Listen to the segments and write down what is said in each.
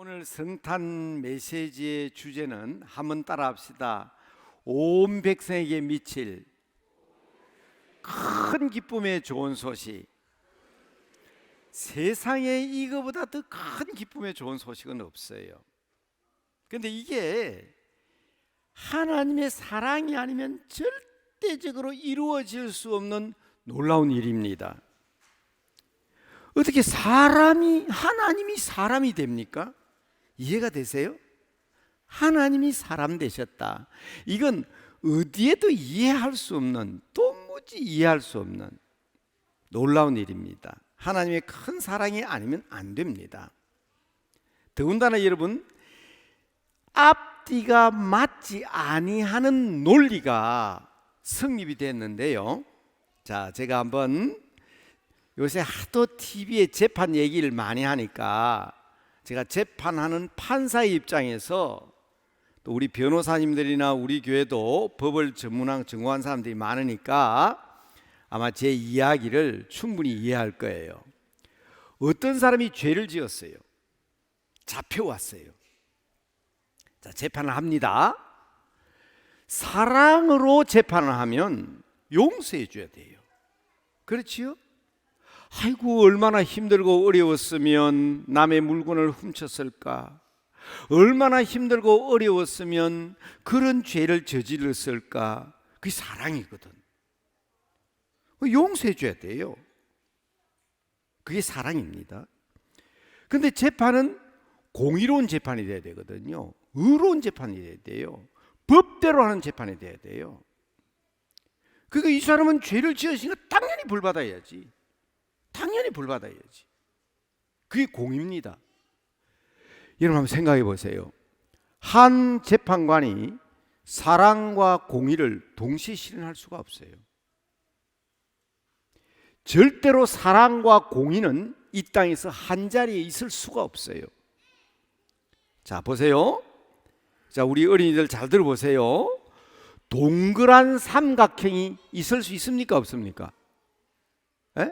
오늘 성탄 메시지의 주제는 한번 따라합시다. 온 백성에게 미칠 큰 기쁨의 좋은 소식. 세상에 이거보다 더 큰 기쁨의 좋은 소식은 없어요. 그런데 이게 하나님의 사랑이 아니면 절대적으로 이루어질 수 없는 놀라운 일입니다. 어떻게 하나님이 사람이 됩니까? 이해가 되세요? 하나님이 사람 되셨다. 이건 어디에도 이해할 수 없는, 도무지 이해할 수 없는 놀라운 일입니다. 하나님의 큰 사랑이 아니면 안 됩니다. 더군다나 여러분, 앞뒤가 맞지 아니하는 논리가 성립이 됐는데요. 자, 제가 한번 요새 하도 TV에 재판 얘기를 많이 하니까 제가 재판하는 판사의 입장에서 또 우리 변호사님들이나 우리 교회도 법을 전공한 사람들이 많으니까 아마 제 이야기를 충분히 이해할 거예요. 어떤 사람이 죄를 지었어요. 잡혀왔어요. 자, 재판을 합니다. 사랑으로 재판을 하면 용서해 줘야 돼요. 그렇지요? 아이고, 얼마나 힘들고 어려웠으면 남의 물건을 훔쳤을까? 얼마나 힘들고 어려웠으면 그런 죄를 저질렀을까? 그게 사랑이거든. 용서해 줘야 돼요. 그게 사랑입니다. 그런데 재판은 공의로운 재판이 돼야 되거든요. 의로운 재판이 돼야 돼요. 법대로 하는 재판이 돼야 돼요. 그러니까 이 사람은 죄를 지었으니까 당연히 벌받아야지. 당연히 벌받아야지. 그게 공입니다. 여러분 한번 생각해 보세요. 한 재판관이 사랑과 공의를 동시에 실현할 수가 없어요. 절대로 사랑과 공의는 이 땅에서 한 자리에 있을 수가 없어요. 자, 보세요. 자, 우리 어린이들 잘 들어보세요. 동그란 삼각형이 있을 수 있습니까? 없습니까? 에?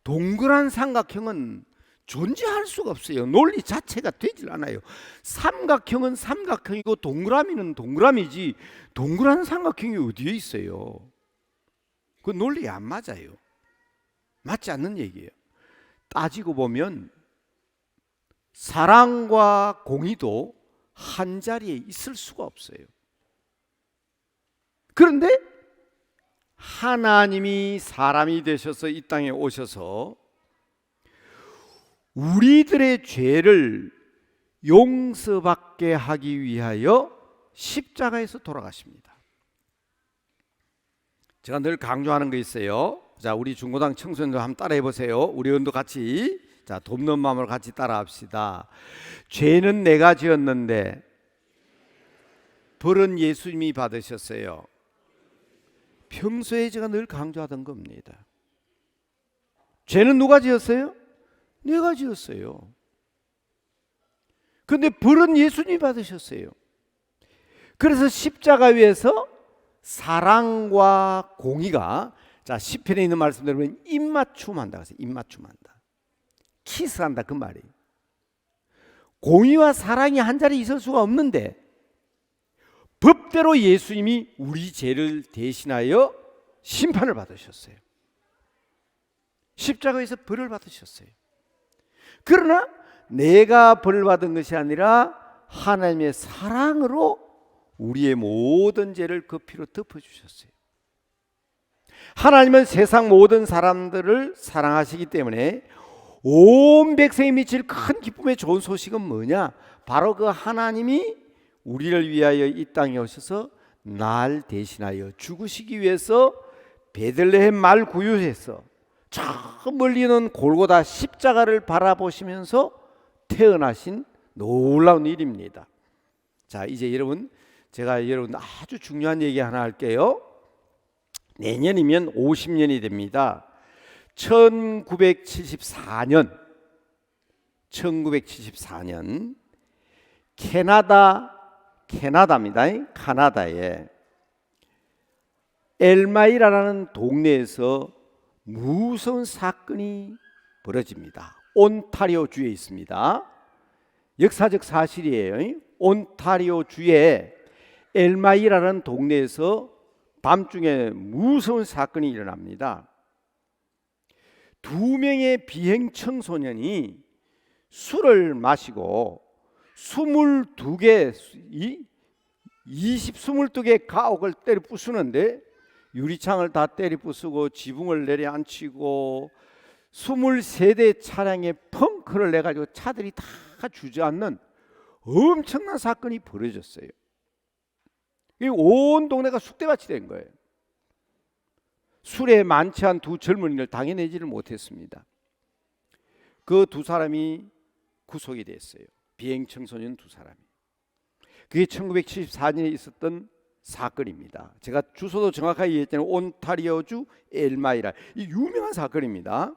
동그란 삼각형은 존재할 수가 없어요. 논리 자체가 되질 않아요. 삼각형은 삼각형이고 동그라미는 동그라미지 동그란 삼각형이 어디에 있어요? 그 논리에 안 맞아요. 맞지 않는 얘기예요. 따지고 보면 사랑과 공의도 한 자리에 있을 수가 없어요. 그런데 하나님이 사람이 되셔서 이 땅에 오셔서 우리들의 죄를 용서받게 하기 위하여 십자가에서 돌아가십니다. 제가 늘 강조하는 거 있어요. 자, 우리 중고등 청소년들 한번 따라해 보세요. 우리 연도 같이, 자, 돕는 마음으로 같이 따라합시다. 죄는 내가 지었는데 벌은 예수님이 받으셨어요. 평소에 제가 늘 강조하던 겁니다. 죄는 누가 지었어요? 내가 지었어요. 그런데 벌은 예수님이 받으셨어요. 그래서 십자가 위에서 사랑과 공의가, 자, 시편에 있는 말씀대로 보면 입맞춤한다 그래서 입맞춤한다. 키스한다 그 말이에요. 공의와 사랑이 한 자리에 있을 수가 없는데 법대로 예수님이 우리 죄를 대신하여 심판을 받으셨어요. 십자가에서 벌을 받으셨어요. 그러나 내가 벌 받은 것이 아니라 하나님의 사랑으로 우리의 모든 죄를 그 피로 덮어주셨어요. 하나님은 세상 모든 사람들을 사랑하시기 때문에 온 백성이 미칠 큰 기쁨의 좋은 소식은 뭐냐? 바로 그 하나님이 우리를 위하여 이 땅에 오셔서 날 대신하여 죽으시기 위해서 베들레헴 말 구유에서 저 멀리 있는 골고다 십자가를 바라보시면서 태어나신 놀라운 일입니다. 자, 이제 여러분, 제가 여러분 아주 중요한 얘기 하나 할게요. 내년이면 50년이 됩니다. 1974년 캐나다입니다. 카나다에 엘마이라라는 동네에서 무서운 사건이 벌어집니다. 온타리오 주에 있습니다. 역사적 사실이에요. 온타리오 주의 엘마이라는 동네에서 밤중에 무서운 사건이 일어납니다. 2명의 비행 청소년이 술을 마시고 22개 가옥을 때려 부수는데 유리창을 다 때려 부수고 지붕을 내려앉히고 23대 차량에 펑크를 내가지고 차들이 다 주저앉는 엄청난 사건이 벌어졌어요. 온 동네가 쑥대밭이 된 거예요. 술에 만취한 두 젊은이를 당해내지를 못했습니다. 그 두 사람이 구속이 됐어요. 비행 청소년 두 사람이. 그게 1974년에 있었던 사건입니다. 제가 주소도 정확하게 얘기했잖아요. 온타리오주 엘마이라. 이 유명한 사건입니다.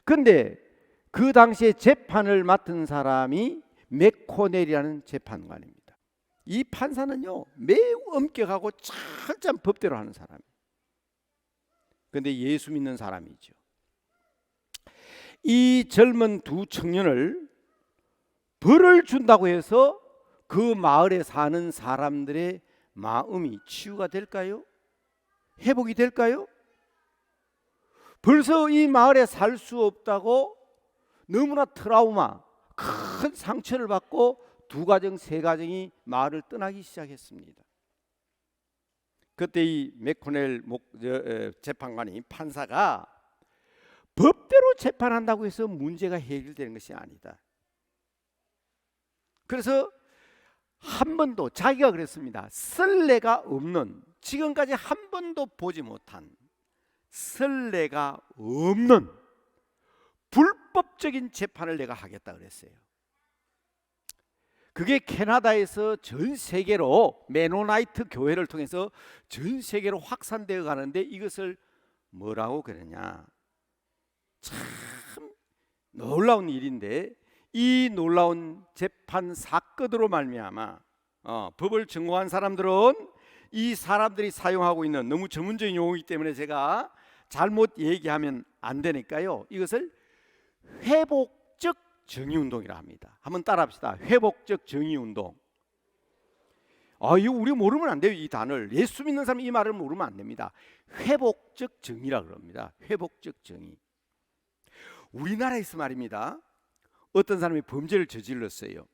그런데 그 당시에 재판을 맡은 사람이 맥코넬이라는 재판관입니다. 이 판사는요 매우 엄격하고 철저한 법대로 하는 사람이에요. 그런데 예수 믿는 사람이죠. 이 젊은 두 청년을 벌을 준다고 해서 그 마을에 사는 사람들의 마음이 치유가 될까요? 회복이 될까요? 벌써 이 마을에 살 수 없다고 너무나 트라우마, 큰 상처를 받고 두 가정, 세 가정이 마을을 떠나기 시작했습니다. 그때 이 맥코넬 재판관이 판사가 법대로 재판한다고 해서 문제가 해결되는 것이 아니다. 그래서 한 번도 자기가 그랬습니다. 선례가 없는, 지금까지 한 번도 보지 못한, 선례가 없는 불법적인 재판을 내가 하겠다 그랬어요. 그게 캐나다에서 전 세계로 메노나이트 교회를 통해서 전 세계로 확산되어 가는데 이것을 뭐라고 그러냐, 참 놀라운 일인데 이 놀라운 재판 사건으로 말미암아 법을 전공한 사람들은 이 사람들이 사용하고 있는 너무 전문적인 용어이기 때문에 제가 잘못 얘기하면 안 되니까요, 이것을 회복적 정의운동이라 합니다. 한번 따라합시다. 회복적 정의운동. 이거 우리 모르면 안 돼요. 이 단어를. 예수 믿는 사람이 이 말을 모르면 안 됩니다. 회복적 정의라 그럽니다. 회복적 정의. 우리나라에서 말입니다, 어떤 사람이 범죄를 저질렀어요.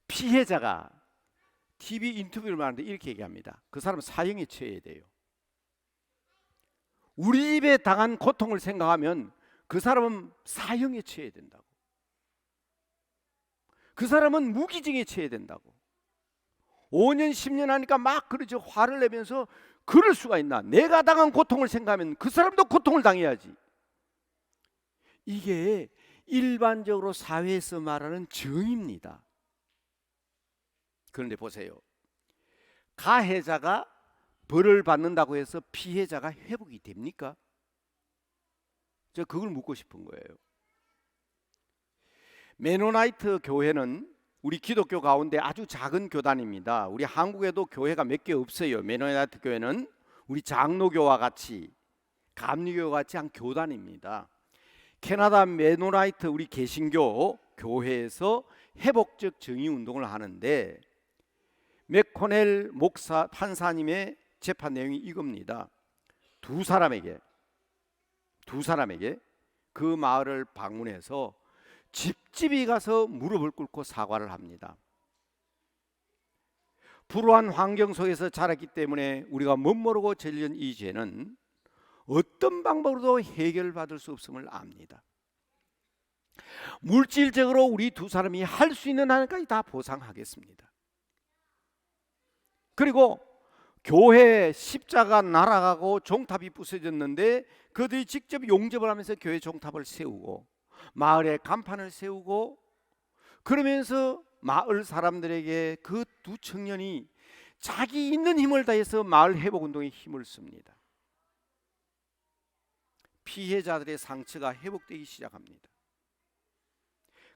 피해자가 TV 인터뷰를 하는데 이렇게 얘기합니다. 그 사람은 사형에 처해야 돼요. 우리 집에 당한 고통을 생각하면 그 사람은 사형에 처해야 된다고. 그 사람은 무기징에 처해야 된다고. 5년 10년 하니까 막 그러죠. 화를 내면서 그럴 수가 있나. 내가 당한 고통을 생각하면 그 사람도 고통을 당해야지. 이게 일반적으로 사회에서 말하는 정의입니다. 그런데 보세요. 가해자가 벌을 받는다고 해서 피해자가 회복이 됩니까? 저 그걸 묻고 싶은 거예요. 메노나이트 교회는 우리 기독교 가운데 아주 작은 교단입니다. 우리 한국에도 교회가 몇 개 없어요. 메노나이트 교회는 우리 장로교와 같이, 감리교와 같이 한 교단입니다. 캐나다 메노나이트 우리 개신교 교회에서 회복적 정의 운동을 하는데 맥코넬 목사 판사님의 재판 내용이 이겁니다. 두 사람에게 그 마을을 방문해서 집집이 가서 무릎을 꿇고 사과를 합니다. 불우한 환경 속에서 자랐기 때문에 우리가 멋모르고 저지른 이 죄는 어떤 방법으로도 해결받을 수 없음을 압니다. 물질적으로 우리 두 사람이 할 수 있는 한까지 다 보상하겠습니다. 그리고 교회 십자가 날아가고 종탑이 부서졌는데 그들이 직접 용접을 하면서 교회 종탑을 세우고 마을에 간판을 세우고 그러면서 마을 사람들에게 그 두 청년이 자기 있는 힘을 다해서 마을 회복운동에 힘을 씁니다. 피해자들의 상처가 회복되기 시작합니다.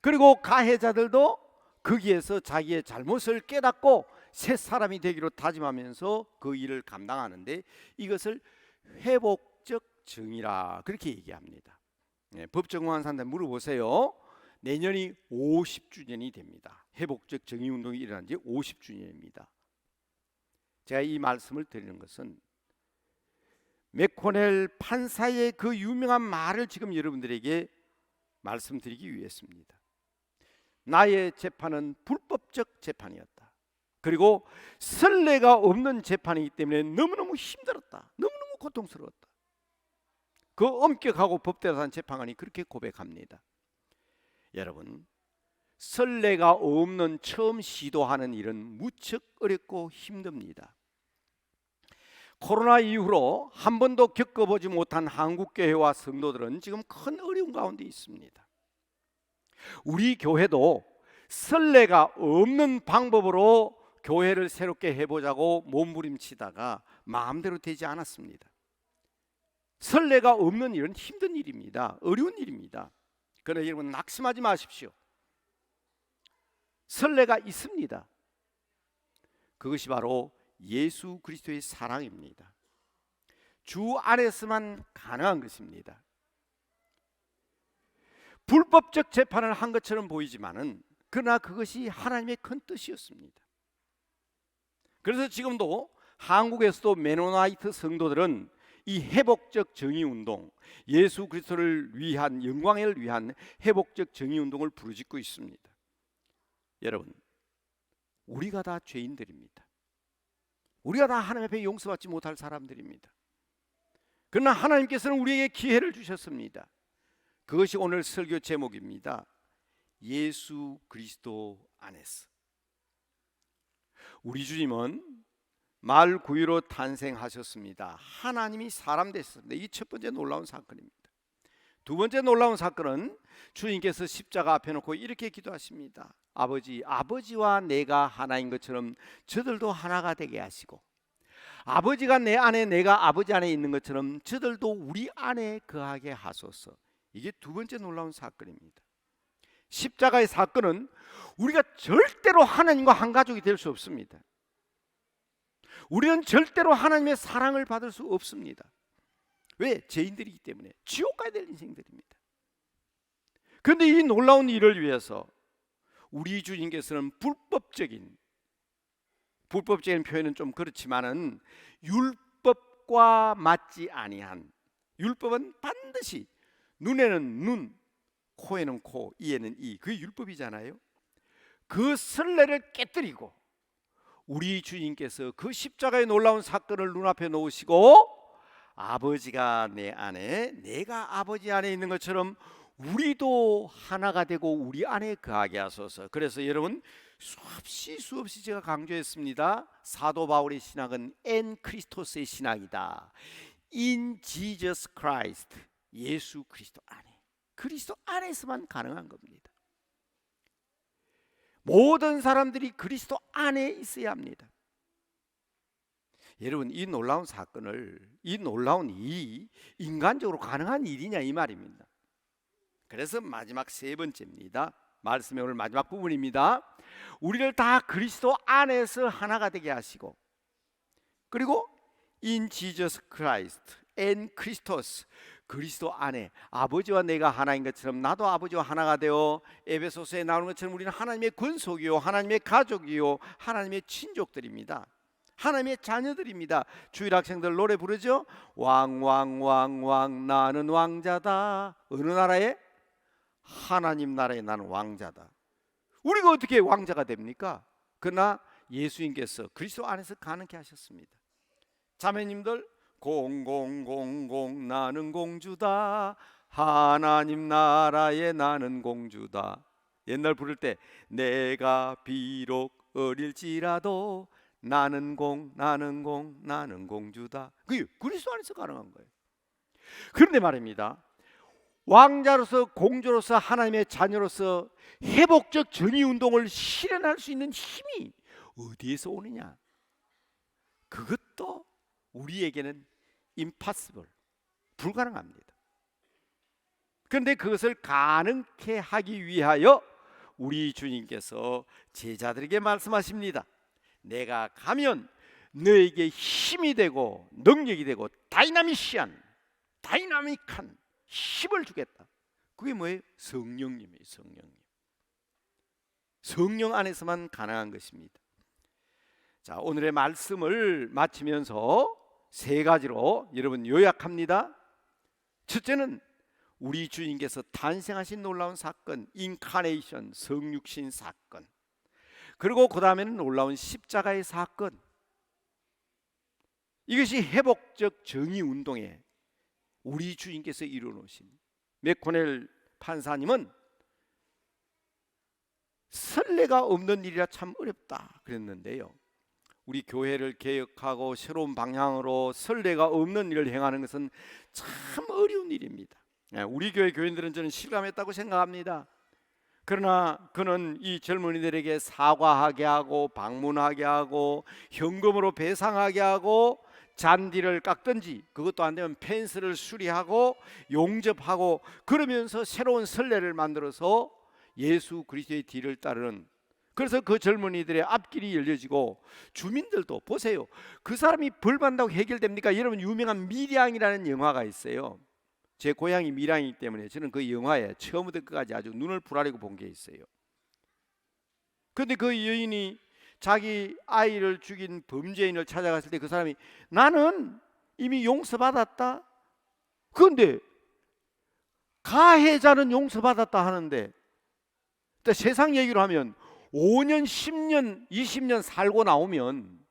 그리고 가해자들도 거기에서 자기의 잘못을 깨닫고 새 사람이 되기로 다짐하면서 그 일을 감당하는데 이것을 회복적 정의라 그렇게 얘기합니다. 법 전공한 사람들 물어보세요. 내년이 50주년이 됩니다. 회복적 정의운동이 일어난 지 50주년입니다. 제가 이 말씀을 드리는 것은 맥코넬 판사의 그 유명한 말을 지금 여러분들에게 말씀드리기 위해서입니다. 나의 재판은 불법적 재판이었다. 그리고 선례가 없는 재판이기 때문에 너무너무 힘들었다. 너무너무 고통스러웠다. 그 엄격하고 법대로 한 재판관이 그렇게 고백합니다. 여러분, 선례가 없는 처음 시도하는 일은 무척 어렵고 힘듭니다. 코로나 이후로 한 번도 겪어보지 못한 한국교회와 성도들은 지금 큰 어려움 가운데 있습니다. 우리 교회도 선례가 없는 방법으로 교회를 새롭게 해보자고 몸부림치다가 마음대로 되지 않았습니다. 선례가 없는 일은 힘든 일입니다. 어려운 일입니다. 그러나 여러분 낙심하지 마십시오. 선례가 있습니다. 그것이 바로 예수 그리스도의 사랑입니다. 주 안에서만 가능한 것입니다. 불법적 재판을 한 것처럼 보이지만은 그러나 그것이 하나님의 큰 뜻이었습니다. 그래서 지금도 한국에서도 메노나이트 성도들은 이 회복적 정의운동, 예수 그리스도를 위한 영광을 위한 회복적 정의운동을 부르짖고 있습니다. 여러분, 우리가 다 죄인들입니다. 우리가 다 하나님 앞에 용서받지 못할 사람들입니다. 그러나 하나님께서는 우리에게 기회를 주셨습니다. 그것이 오늘 설교 제목입니다. 예수 그리스도 안에서. 우리 주님은 말 구유로 탄생하셨습니다. 하나님이 사람 되셨습니다. 이게 첫 번째 놀라운 사건입니다. 두 번째 놀라운 사건은 주님께서 십자가 앞에 놓고 이렇게 기도하십니다. 아버지, 아버지와 내가 하나인 것처럼 저들도 하나가 되게 하시고, 아버지가 내 안에 내가 아버지 안에 있는 것처럼 저들도 우리 안에 거하게 하소서. 이게 두 번째 놀라운 사건입니다. 십자가의 사건은 우리가 절대로 하나님과 한 가족이 될 수 없습니다. 우리는 절대로 하나님의 사랑을 받을 수 없습니다. 왜? 죄인들이기 때문에 지옥 가야 될 인생들입니다. 그런데 이 놀라운 일을 위해서 우리 주님께서는 불법적인 표현은 좀 그렇지만은 율법과 맞지 아니한, 율법은 반드시 눈에는 눈, 코에는 코, 이에는 이, 그게 율법이잖아요. 그 선례를 깨뜨리고 우리 주님께서 그 십자가의 놀라운 사건을 눈앞에 놓으시고, 아버지가 내 안에 내가 아버지 안에 있는 것처럼 우리도 하나가 되고 우리 안에 거하게 하소서. 그래서 여러분 수없이 제가 강조했습니다. 사도 바울의 신학은 엔 크리스토스의 신학이다. In Jesus Christ, 예수 그리스도 안에, 그리스도 안에서만 가능한 겁니다. 모든 사람들이 그리스도 안에 있어야 합니다. 여러분, 이 놀라운 사건을, 이 놀라운 일이 인간적으로 가능한 일이냐 이 말입니다. 그래서 마지막 세 번째입니다. 말씀의 오늘 마지막 부분입니다. 우리를 다 그리스도 안에서 하나가 되게 하시고, 그리고 in Jesus Christ and Christos, 그리스도 안에 아버지와 내가 하나인 것처럼 나도 아버지와 하나가 되어, 에베소서에 나오는 것처럼 우리는 하나님의 권속이요, 하나님의 가족이요, 하나님의 친족들입니다. 하나님의 자녀들입니다. 주일 학생들 노래 부르죠. 왕왕왕왕 나는 왕자다. 어느 나라에? 하나님 나라에 나는 왕자다. 우리가 어떻게 왕자가 됩니까? 그러나 예수님께서 그리스도 안에서 가능케 하셨습니다. 자매님들, 공공공공 나는 공주다. 하나님 나라에 나는 공주다. 옛날 부를 때 내가 비록 어릴지라도 나는 공주다. 그게 그리스도 안에서 가능한 거예요. 그런데 말입니다, 왕자로서 공주로서 하나님의 자녀로서 회복적 정의운동을 실현할 수 있는 힘이 어디에서 오느냐? 그것도 우리에게는 impossible, 불가능합니다. 그런데 그것을 가능케 하기 위하여 우리 주님께서 제자들에게 말씀하십니다. 내가 가면 너에게 힘이 되고 능력이 되고 다이나믹한 힘을 주겠다. 그게 뭐예요? 성령님이에요. 성령 안에서만 가능한 것입니다. 자, 오늘의 말씀을 마치면서 세 가지로 여러분 요약합니다. 첫째는 우리 주님께서 탄생하신 놀라운 사건, 인카네이션, 성육신 사건. 그리고 그 다음에는 놀라운 십자가의 사건. 이것이 회복적 정의운동에 우리 주님께서 이루어놓으신. 맥코넬 판사님은 선례가 없는 일이라 참 어렵다 그랬는데요, 우리 교회를 개혁하고 새로운 방향으로 선례가 없는 일을 행하는 것은 참 어려운 일입니다. 우리 교회 교인들은 저는 실감했다고 생각합니다. 그러나 그는 이 젊은이들에게 사과하게 하고 방문하게 하고 현금으로 배상하게 하고 잔디를 깎든지, 그것도 안 되면 펜스를 수리하고 용접하고 그러면서 새로운 선례를 만들어서 예수 그리스도의 뒤를 따르는, 그래서 그 젊은이들의 앞길이 열려지고, 주민들도 보세요. 그 사람이 벌 받는다고 해결됩니까? 여러분, 유명한 밀양이라는 영화가 있어요. 제 고향이 밀양이기 때문에 저는 그 영화에 처음부터 끝까지 아주 눈을 부라리고 본 게 있어요. 그런데 그 여인이 자기 아이를 죽인 범죄인을 찾아갔을 때 그 사람이 나는 이미 용서받았다. 그런데 가해자는 용서받았다 하는데, 세상 얘기로 하면 5년, 10년, 20년 살고 나오면,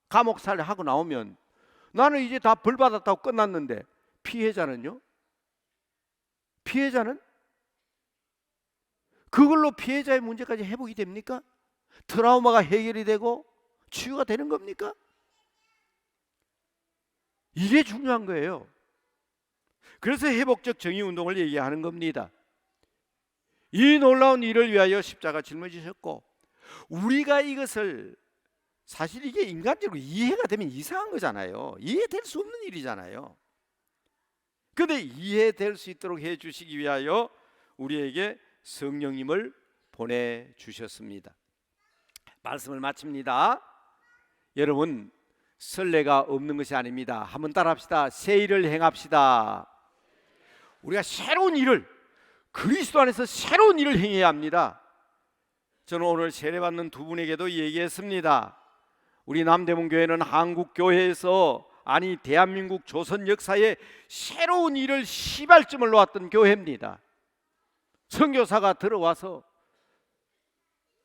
감옥 살하고 나오면 나는 이제 다 벌 받았다고 끝났는데, 피해자는요? 피해자는? 그걸로 피해자의 문제까지 회복이 됩니까? 트라우마가 해결이 되고 치유가 되는 겁니까? 이게 중요한 거예요. 그래서 회복적 정의운동을 얘기하는 겁니다. 이 놀라운 일을 위하여 십자가 짊어지셨고, 우리가 이것을, 사실 이게 인간적으로 이해가 되면 이상한 거잖아요. 이해될 수 없는 일이잖아요. 그런데 이해될 수 있도록 해주시기 위하여 우리에게 성령님을 보내주셨습니다. 말씀을 마칩니다. 여러분, 선례가 없는 것이 아닙니다. 한번 따라합시다. 새 일을 행합시다. 우리가 새로운 일을, 그리스도 안에서 새로운 일을 행해야 합니다. 저는 오늘 세례받는 두 분에게도 얘기했습니다. 우리 남대문교회는 한국교회에서, 아니 대한민국 조선 역사에 새로운 일을 시발점을 놓았던 교회입니다. 선교사가 들어와서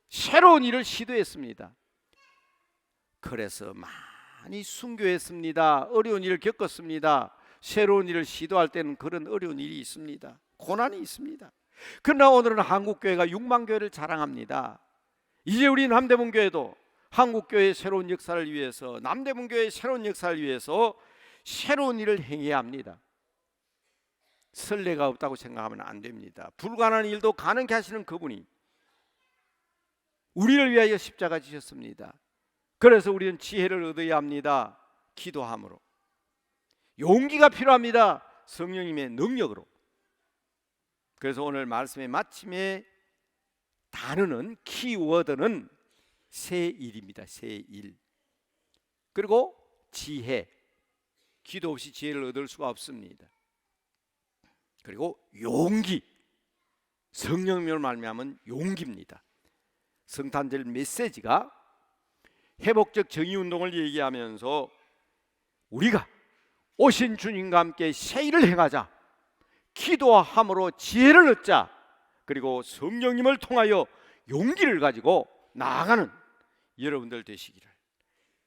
새로운 일을 시도했습니다. 그래서 많이 순교했습니다. 어려운 일을 겪었습니다. 새로운 일을 시도할 때는 그런 어려운 일이 있습니다. 고난이 있습니다. 그러나 오늘은 한국교회가 6만 교회를 자랑합니다. 이제 우리 남대문교회도 한국교회의 새로운 역사를 위해서, 남대문교회의 새로운 역사를 위해서 새로운 일을 행해야 합니다. 선례가 없다고 생각하면 안 됩니다. 불가능한 일도 가능케 하시는 그분이 우리를 위하여 십자가 지셨습니다. 그래서 우리는 지혜를 얻어야 합니다. 기도함으로. 용기가 필요합니다. 성령님의 능력으로. 그래서 오늘 말씀의 마침에 단어는, 키워드는 새 일입니다. 새 일. 그리고 지혜. 기도 없이 지혜를 얻을 수가 없습니다. 그리고 용기. 성령님을 말미암은 용기입니다. 성탄절 메시지가 회복적 정의운동을 얘기하면서 우리가 오신 주님과 함께 새 일을 행하자, 기도함으로 지혜를 얻자, 그리고 성령님을 통하여 용기를 가지고 나아가는 여러분들 되시기를,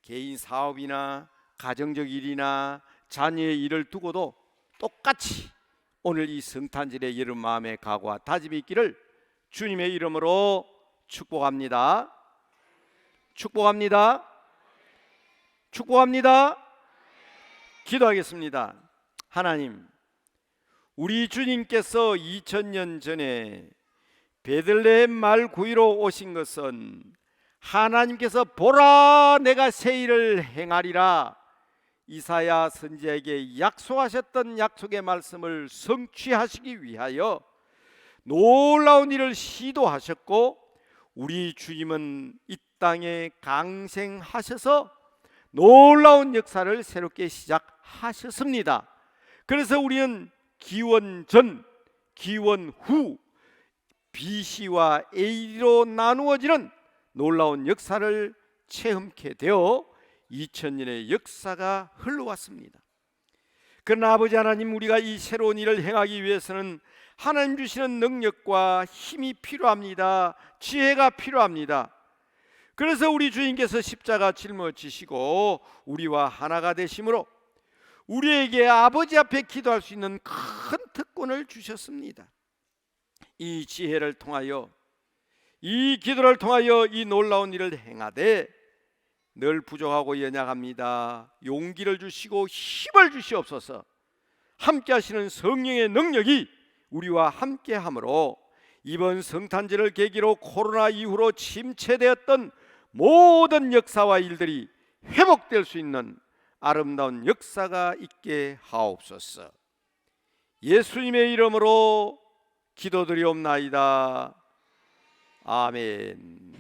개인 사업이나 가정적 일이나 자녀의 일을 두고도 똑같이 오늘 이 성탄절의 여러분 마음의 각오와 다짐이 있기를 주님의 이름으로 축복합니다. 축복합니다. 축복합니다. 기도하겠습니다. 하나님, 우리 주님께서 2000년 전에 베들레헴 말 구이로 오신 것은 하나님께서 보라 내가 새 일을 행하리라 이사야 선지자에게 약속하셨던 약속의 말씀을 성취하시기 위하여 놀라운 일을 시도하셨고, 우리 주님은 이 땅에 강생하셔서 놀라운 역사를 새롭게 시작하셨습니다. 그래서 우리는 기원전, 기원 후 BC와 AD로 나누어지는 놀라운 역사를 체험케 되어 2000년의 역사가 흘러왔습니다. 그러나 아버지 하나님, 우리가 이 새로운 일을 행하기 위해서는 하나님 주시는 능력과 힘이 필요합니다. 지혜가 필요합니다. 그래서 우리 주님께서 십자가 짊어지시고 우리와 하나가 되심으로 우리에게 아버지 앞에 기도할 수 있는 큰 특권을 주셨습니다. 이 지혜를 통하여, 이 기도를 통하여 이 놀라운 일을 행하되 늘 부족하고 연약합니다. 용기를 주시고 힘을 주시옵소서. 함께 하시는 성령의 능력이 우리와 함께 함으로 이번 성탄절을 계기로 코로나 이후로 침체되었던 모든 역사와 일들이 회복될 수 있는 아름다운 역사가 있게 하옵소서. 예수님의 이름으로 기도드리옵나이다. 아멘.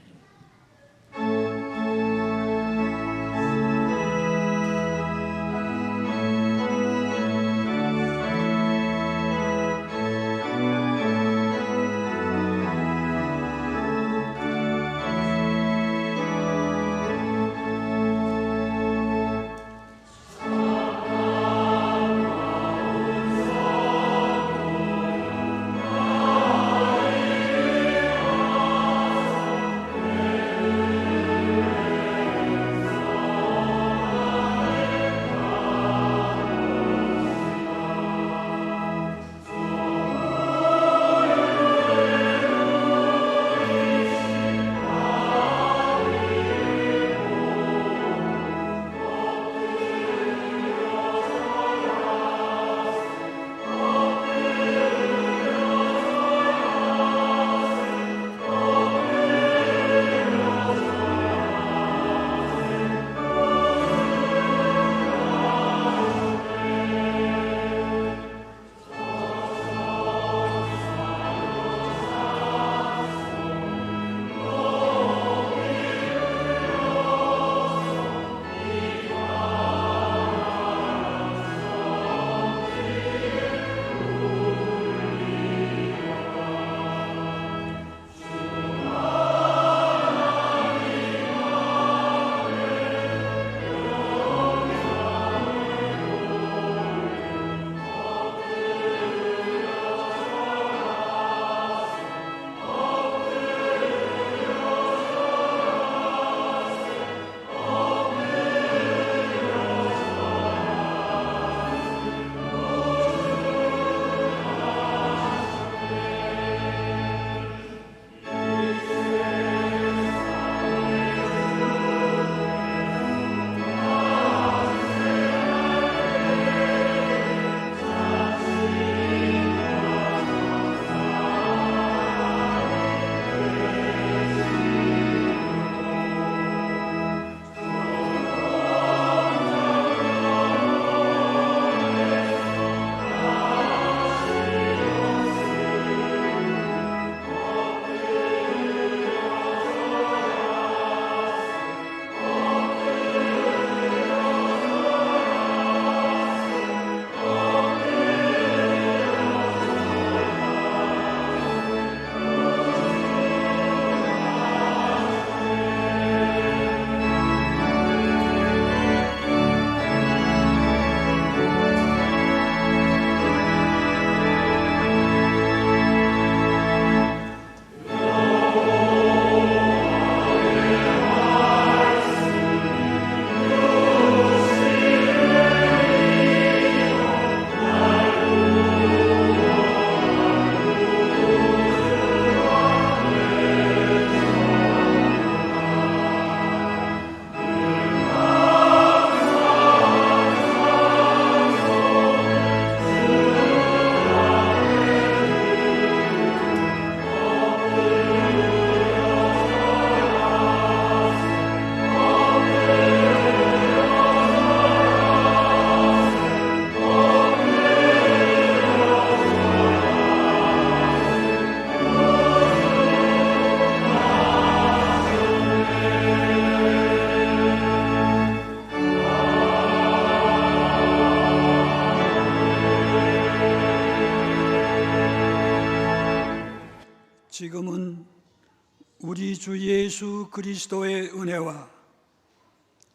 우리 주 예수 그리스도의 은혜와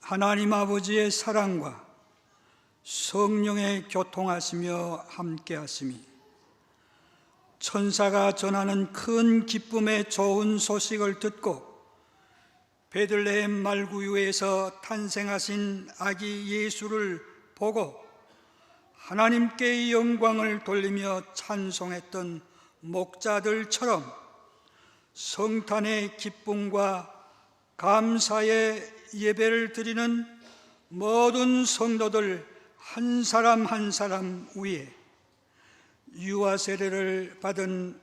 하나님 아버지의 사랑과 성령의 교통하시며 함께하심이 천사가 전하는 큰 기쁨의 좋은 소식을 듣고 베들레헴 말구유에서 탄생하신 아기 예수를 보고 하나님께 영광을 돌리며 찬송했던 목자들처럼 성탄의 기쁨과 감사의 예배를 드리는 모든 성도들 한 사람 한 사람 위에, 유아 세례를 받은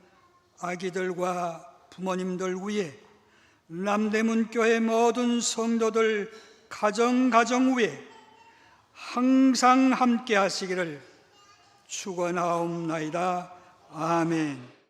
아기들과 부모님들 위에, 남대문 교회 모든 성도들 가정 위에 항상 함께 하시기를 축원하옵나이다. 아멘.